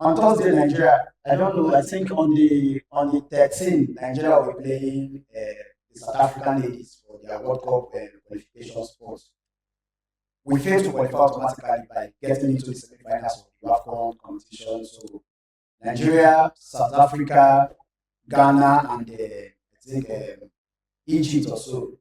On Thursday, Nigeria. I don't know. I think on the 13th, Nigeria will be playing the South African ladies for their World Cup qualification sports. We failed to qualify automatically by getting into the semi-finals of the WAFCON competition. So Nigeria, South Africa, Ghana, and I think Egypt or so.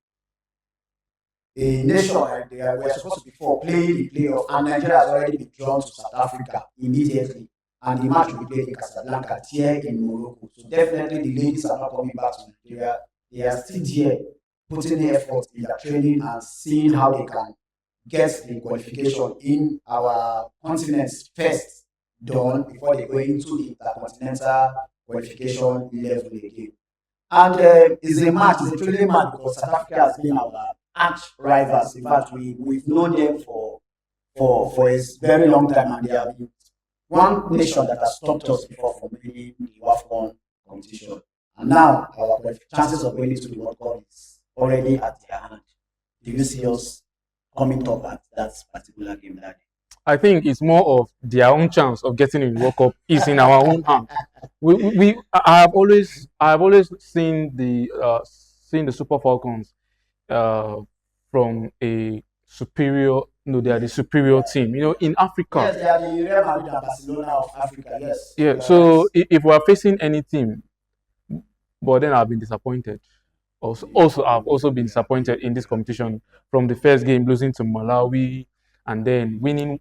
A nation like they were supposed to be for playing the playoff, and Nigeria has already been drawn to South Africa immediately. And the match will be played in Casablanca, here in Morocco. So definitely the ladies are not coming back to Nigeria. They are still there, putting the effort in their training and seeing how they can get the qualification in our continents first done before they go into the intercontinental qualification level again. And it's a match, it's a truly match because South Africa has been our arch rivals. In fact, we've known them for a very long time, and they have been one nation that has stopped us before from winning the WAFCON competition. And now our chances of winning to the World Cup is already at their hand. Do you see us coming top at that particular game that day? I think it's more of their own chance of getting in the World Cup is in our own hand. I have always seen the Super Falcons from a superior. No, they are the superior team. You know, in Africa. Yes, they are the Real Madrid and Barcelona of Africa. Yes. Yeah. So if we are facing any team, but then I've been disappointed. Also, I've also been disappointed in this competition from the first game losing to Malawi and then winning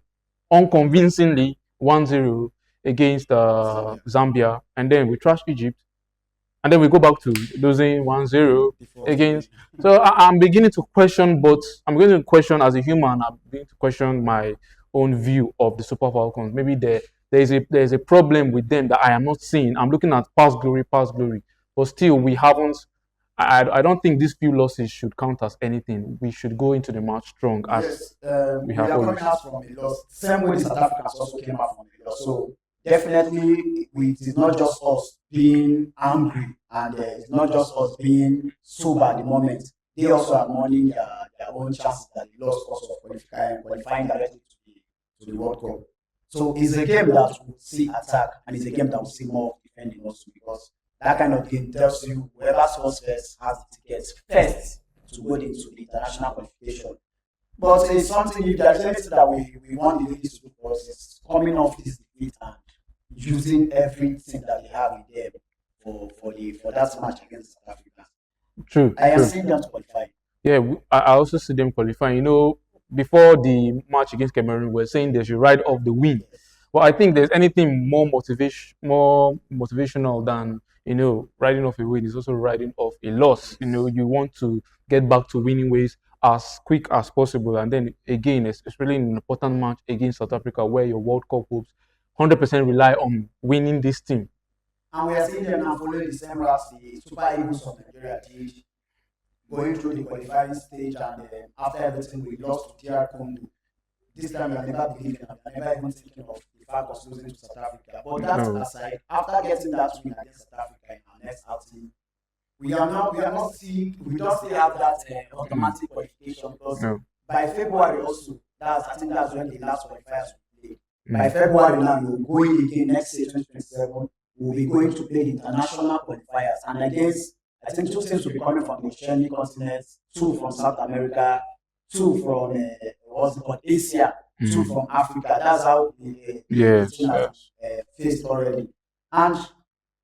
unconvincingly 1-0 against Zambia, and then we trash Egypt, and then we go back to losing 1-0 against. So I'm beginning to question, but I'm going to question as a human. I'm beginning to question my own view of the Super Falcons. Maybe there's a problem with them that I am not seeing. I'm looking at past glory, but still we haven't. I don't think these few losses should count as anything. We should go into the match strong as we are coming out from a loss. Same way the South Africans also came out from a loss. So definitely, it is not just us being angry, and it's not just us being sober at the moment. They also are mourning their own chances that they lost also of qualifying directly to the World Cup. So it's a game that will see attack, and it's a game that will see more defending also, because that kind of game tells you whoever scores first has the tickets first to go into the international qualification. But it's something, if there's anything that we want the ladies to do for us, is coming off this defeat and using everything that they have in them for that match against South Africa. True. I am seeing them to qualify. Yeah, I also see them qualifying. You know, before the match against Cameroon, we're saying they should ride off the win. But I think there's anything more motivational than, you know, riding off a win is also riding off a loss. You know, you want to get back to winning ways as quick as possible. And then again, especially in an important match against South Africa, where your World Cup hopes 100% rely on winning this team. And we are seeing them now following the same route the Super Eagles of Nigeria did, going through the qualifying stage, and after everything, we lost to DR Congo. This time, we have never believed in it. We have never even thinking of the fact of losing to South Africa. But that aside, after getting that win against South Africa in our next outing, we don't still have that automatic qualification, because by February also, I think that's when the last qualifiers will play. By February now, we'll go in again next year, 2027. We'll be going to play the international qualifiers, and against, I think 2 teams will be coming from the Oceanic continent, 2 from South America, 2 from Asia, 2 from Africa. That's how the team has faced already. And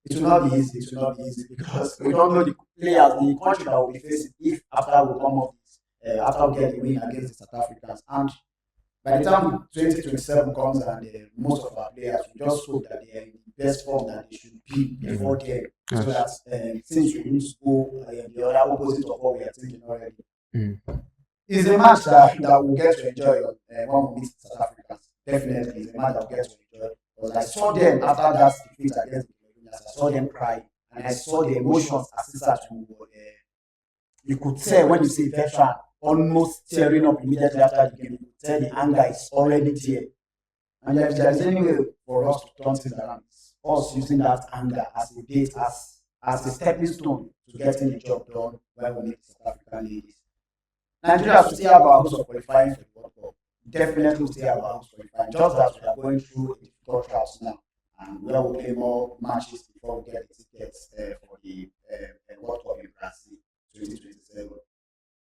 it will not be easy. It will not be easy because we don't know the players, the country that will be facing if after we come off this, after we get the win against the South Africans. And by the time 2027 comes and most of our players, we just hope that they are in the best form that they should be before then, so that since we need to go the other opposite of what we are thinking already. It's a match that we'll get to enjoy when we meet South Africans. Definitely, it's a match that we'll get to enjoy. Because I saw them after that defeat against the Cameroonians. I saw them cry, and I saw the emotions assisted to. You could tell when you see a veteran almost tearing up immediately after the game. You could tell the anger is already there. And if there is any way for us to turn things around, it's us using that anger as a bait, as a stepping stone to getting the job done when we meet South African ladies. Nigeria will still have our hopes of qualifying for the World Cup. Definitely will still have our hopes of qualifying. Just that we are going through a difficult route now. and where we play more matches before we get the tickets for the World Cup in Brazil 2027.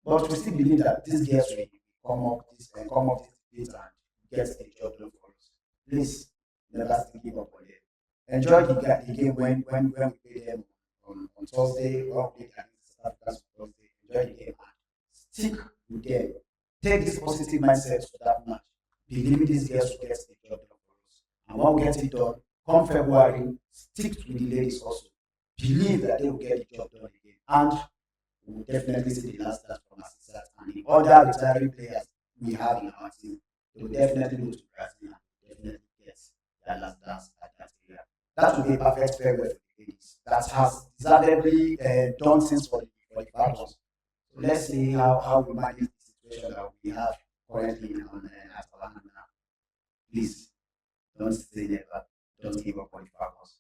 But we still believe that these girls will come up this debate and get the job done for us. Please never still give up on them. Enjoy the game when we play them on Thursday, or play against South Africa on Thursday. Enjoy the game and stick with them. Take this positive mindset to that match. Believe these girls will get the job done for us. And when we get it done, come February, stick with the ladies also. Believe that they will get the job done again. And we will definitely see the last dance from Assisat and the other retiring players we have in our team. They will definitely go to Brazil and definitely get their last dance at that area. That will be a perfect farewell for the ladies. That has deservedly done things for the Falcons. So let's see how we manage the situation that we have currently at our hand now. Please don't say never. Don't give up on the Falcons.